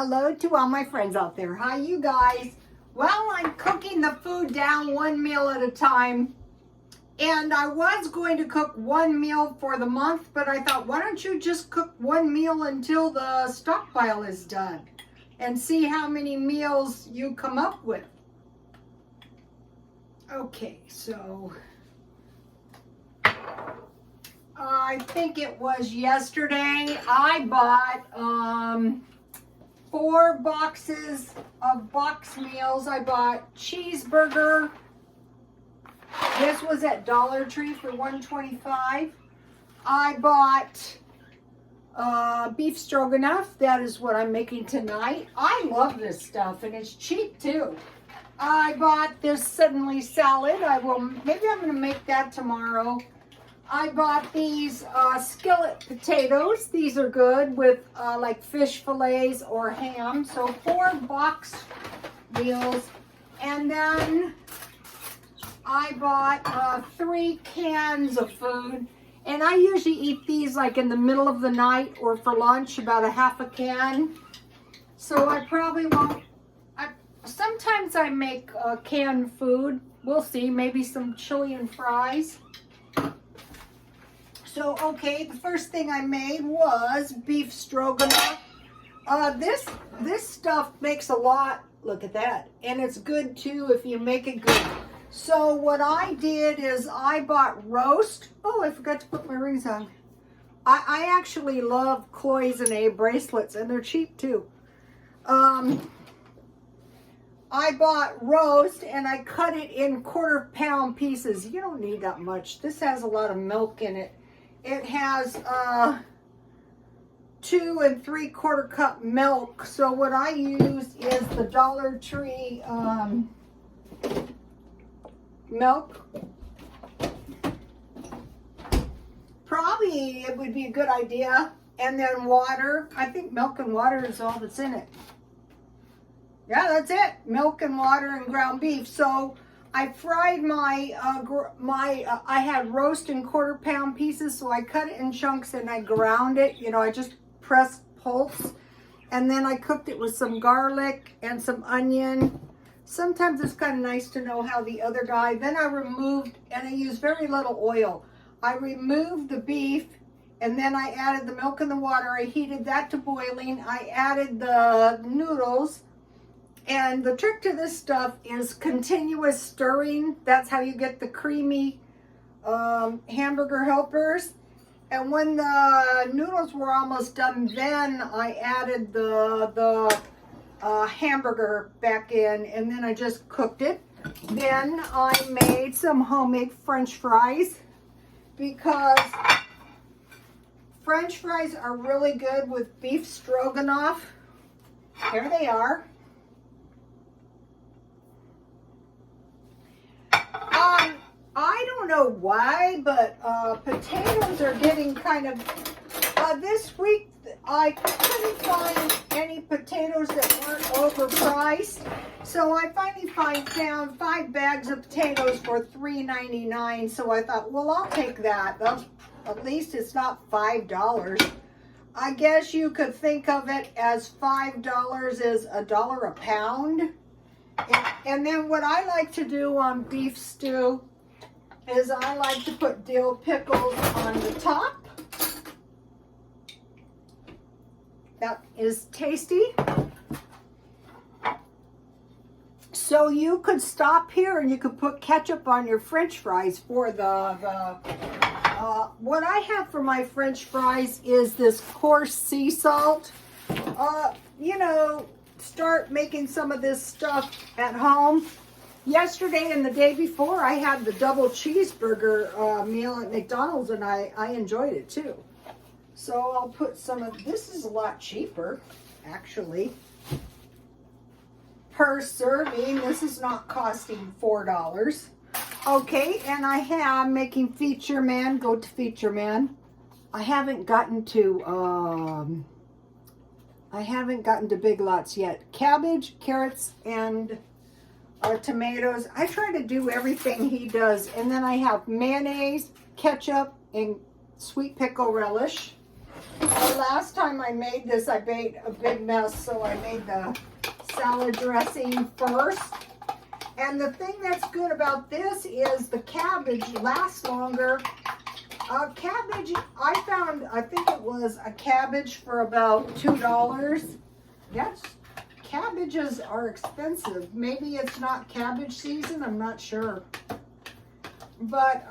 Hello to all my friends out there. Hi, you guys. Well, I'm cooking the food down one meal at a time. And I was going to cook one meal for the month, but I thought, why don't you just cook one meal until the stockpile is done and see how many meals you come up with. Okay, so I think it was yesterday I bought 4 boxes of box meals. I bought cheeseburger. This was at Dollar Tree for $1.25. I bought beef stroganoff. That is what I'm making tonight. I love this stuff and it's cheap too. I bought this suddenly salad. Maybe I'm going to make that tomorrow. I bought these skillet potatoes. These are good with like fish fillets or ham. So 4 box meals. And then I bought 3 cans of food. And I usually eat these like in the middle of the night or for lunch, about a half a can. So I probably won't. Sometimes I make canned food. We'll see. Maybe some chili and fries. So, okay, the first thing I made was beef stroganoff. This stuff makes a lot, look at that, and it's good too if you make it good. So what I did is I bought roast. Oh, I forgot to put my rings on. I actually love cloisonne bracelets, and they're cheap too. I bought roast, and I cut it in 1/4 pound pieces. You don't need that much. This has a lot of milk in it. It has 2 3/4 cup milk. So what I use is the Dollar Tree milk. Probably it would be a good idea. And then water. I think milk and water is all that's in it. Yeah, that's it. Milk and water and ground beef. So I fried I had roast in 1/4 pound pieces, so I cut it in chunks and I ground it. You know, I just pressed pulse. And then I cooked it with some garlic and some onion. Sometimes it's kind of nice to know how the other guy. Then I removed, and I used very little oil. I removed the beef, and then I added the milk and the water. I heated that to boiling. I added the noodles. And the trick to this stuff is continuous stirring. That's how you get the creamy hamburger helpers. And when the noodles were almost done, then I added the hamburger back in, and then I just cooked it. Then I made some homemade French fries because French fries are really good with beef stroganoff. Here they are. I don't know why, but potatoes are getting kind of, this week I couldn't find any potatoes that weren't overpriced. So I finally found 5 bags of potatoes for $3.99. So I thought, well, I'll take that. At least it's not $5. I guess you could think of it as $5 is $1 a pound. And then what I like to do on beef stew is I like to put dill pickles on the top. That is tasty. So you could stop here and you could put ketchup on your French fries for what I have for my French fries is this coarse sea salt. You know, start making some of this stuff at home. Yesterday and the day before, I had the double cheeseburger meal at McDonald's, and I enjoyed it too. So I'll put some of this. Is a lot cheaper, actually, per serving. This is not costing $4. Okay, and I am making Feature Man. Go to Feature Man. I haven't gotten to Big Lots yet. Cabbage, carrots, and tomatoes. I try to do everything he does. And then I have mayonnaise, ketchup, and sweet pickle relish. The last time I made this, I made a big mess, so I made the salad dressing first. And the thing that's good about this is the cabbage lasts longer. Cabbage, I found, I think it was a cabbage for about $2. Cabbages are expensive. Maybe it's not cabbage season, I'm not sure. But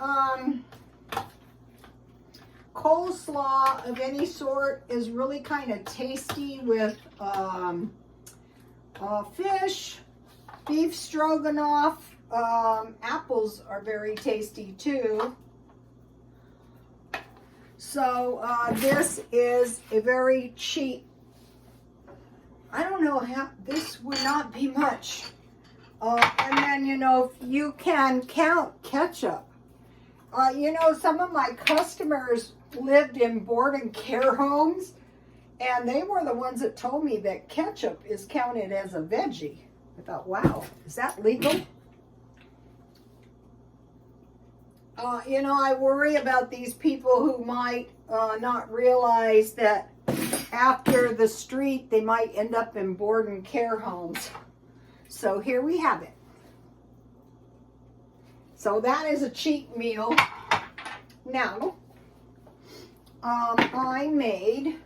coleslaw of any sort is really kind of tasty with fish, beef stroganoff. Apples are very tasty too. So this is a very cheap, I don't know how, this would not be much. And then, you know, you can count ketchup. You know, some of my customers lived in board and care homes, and they were the ones that told me that ketchup is counted as a veggie. I thought, wow, is that legal? You know, I worry about these people who might not realize that after the street, they might end up in board and care homes. So here we have it. So that is a cheap meal. Now, I made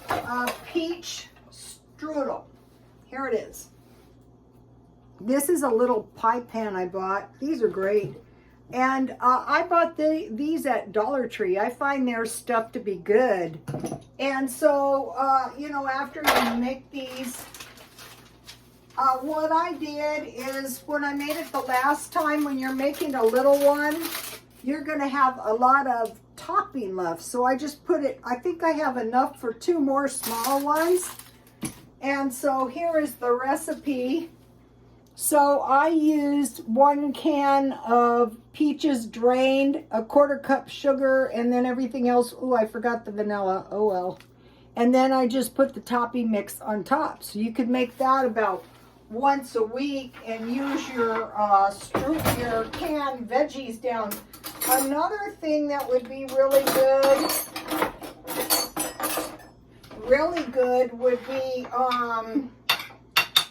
a peach strudel. Here it is. This is a little pie pan I bought. These are great. And I bought these at Dollar Tree. I find their stuff to be good. And so, you know, after you make these, what I did is when I made it the last time, when you're making a little one, you're going to have a lot of topping left. So I just put it, I think I have enough for 2 more small ones. And so here is the recipe. So I used 1 can of peaches drained, a 1/4 cup sugar, and then everything else. Oh, I forgot the vanilla. Oh well. And then I just put the topping mix on top. So you could make that about once a week and use your canned veggies down. Another thing that would be really good would be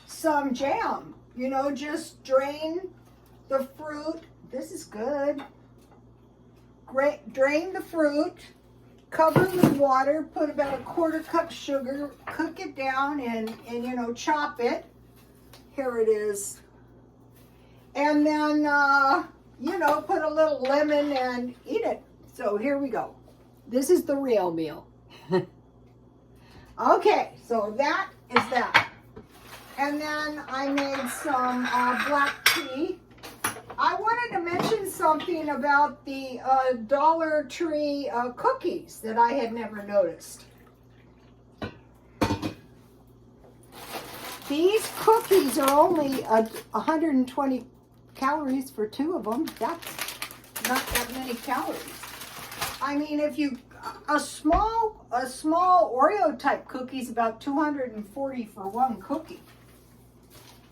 some jam. You know, just drain the fruit. This is good. Drain the fruit, cover with water, put about a 1/4 cup sugar, cook it down, and you know, chop it. Here it is. And then, you know, put a little lemon and eat it. So here we go. This is the real meal. Okay, so that is that. And then I made some black tea. I wanted to mention something about the Dollar Tree cookies that I had never noticed. These cookies are only 120 calories for 2 of them. That's not that many calories. I mean, if you, a small Oreo type cookie is about 240 for 1 cookie.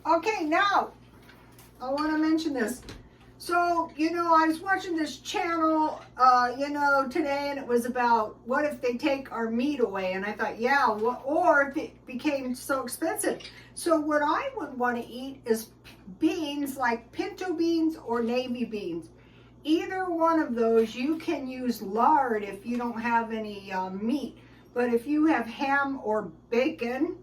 Okay, now, I want to mention this. So, you know, I was watching this channel, you know, today, and it was about what if they take our meat away? And I thought, yeah, or if it became so expensive. So what I would want to eat is beans, like pinto beans or navy beans. Either one of those, you can use lard if you don't have any meat. But if you have ham or bacon,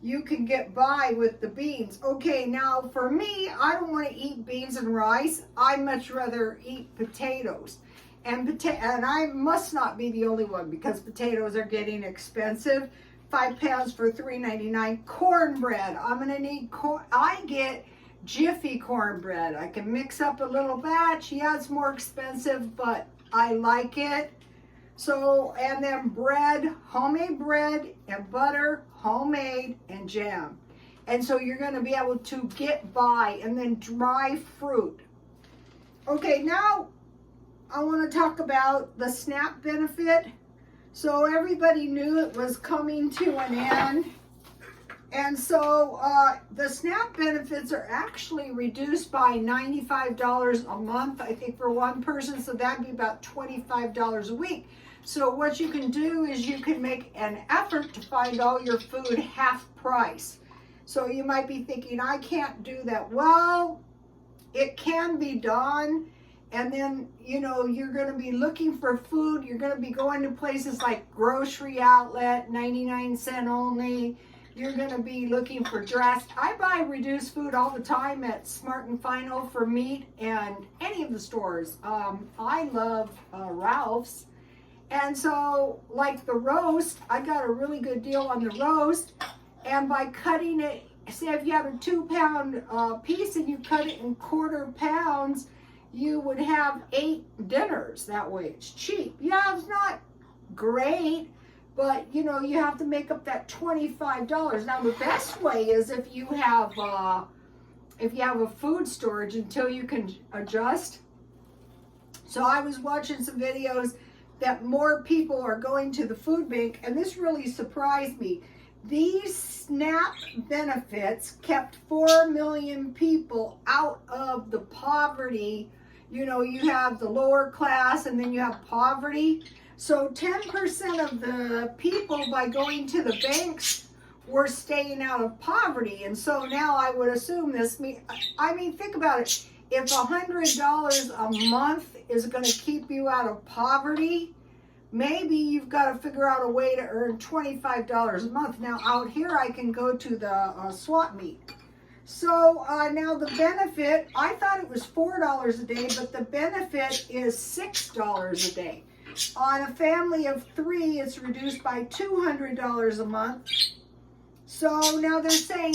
you can get by with the beans. Okay, now for me, I don't want to eat beans and rice. I much rather eat potatoes. And I must not be the only one because potatoes are getting expensive. 5 pounds for $3.99. Cornbread. I'm going to need corn. I get Jiffy cornbread. I can mix up a little batch. Yeah, it's more expensive, but I like it. So, and then bread, homemade bread and butter, homemade, and jam. And so you're going to be able to get by. And then dry fruit. Okay, now I want to talk about the SNAP benefit. So everybody knew it was coming to an end. And so the SNAP benefits are actually reduced by $95 a month, I think, for 1 person. So that'd be about $25 a week. So what you can do is you can make an effort to find all your food half price. So you might be thinking, I can't do that. Well, it can be done. And then, you know, you're going to be looking for food. You're going to be going to places like Grocery Outlet, 99 cents only. You're going to be looking for dress. I buy reduced food all the time at Smart and Final for meat and any of the stores. I love Ralph's. And so, like the roast, I got a really good deal on the roast. And by cutting it, say if you have a 2-pound piece and you cut it in quarter pounds, you would have 8 dinners that way. It's cheap. Yeah, it's not great, but you know, you have to make up that $25. Now the best way is if you have a food storage until you can adjust. So I was watching some videos that more people are going to the food bank, and this really surprised me. These SNAP benefits kept 4 million people out of the poverty. You know, you have the lower class and then you have poverty. So 10% of the people, by going to the banks, were staying out of poverty. And so now I would assume this, I mean, think about it. If $100 a month is going to keep you out of poverty, maybe you've got to figure out a way to earn $25 a month. Now out here I can go to the swap meet. So now the benefit, I thought it was $4 a day, but the benefit is $6 a day. On a family of 3, it's reduced by $200 a month. So now they're saying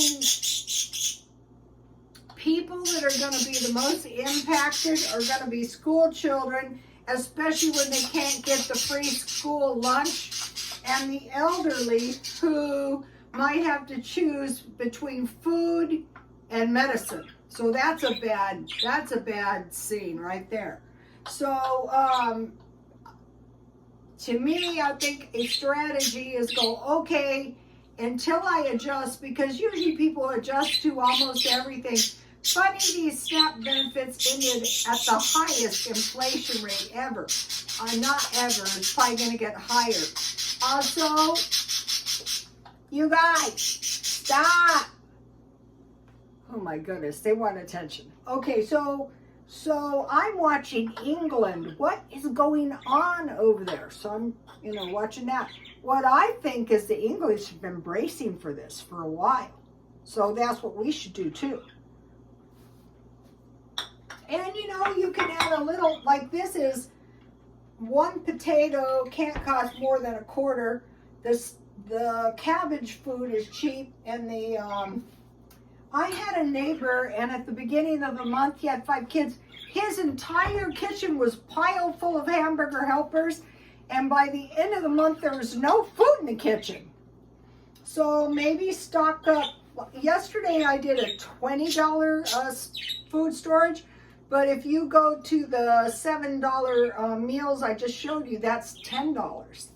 people that are going to be the most impacted are going to be school children, especially when they can't get the free school lunch, and the elderly who might have to choose between food and medicine. So that's a bad scene right there. So to me, I think a strategy is go, okay, until I adjust, because usually people adjust to almost everything. Funny, these SNAP benefits ended at the highest inflation rate ever. Not ever, it's probably going to get higher. Also, you guys, stop. Oh my goodness, they want attention. Okay, so I'm watching England. What is going on over there? So I'm, watching that. What I think is the English have been bracing for this for a while. So that's what we should do too. And you can add a little, like this is 1 potato, can't cost more than $0.25. The cabbage food is cheap, and I had a neighbor, and at the beginning of the month, he had 5 kids. His entire kitchen was piled full of hamburger helpers, and by the end of the month, there was no food in the kitchen. So maybe stock up. Yesterday, I did a $20 food storage, but if you go to the $7 meals I just showed you, that's $10.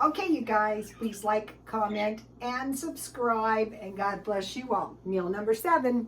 Okay, you guys, please like, comment, and subscribe, and God bless you all. Meal number 7.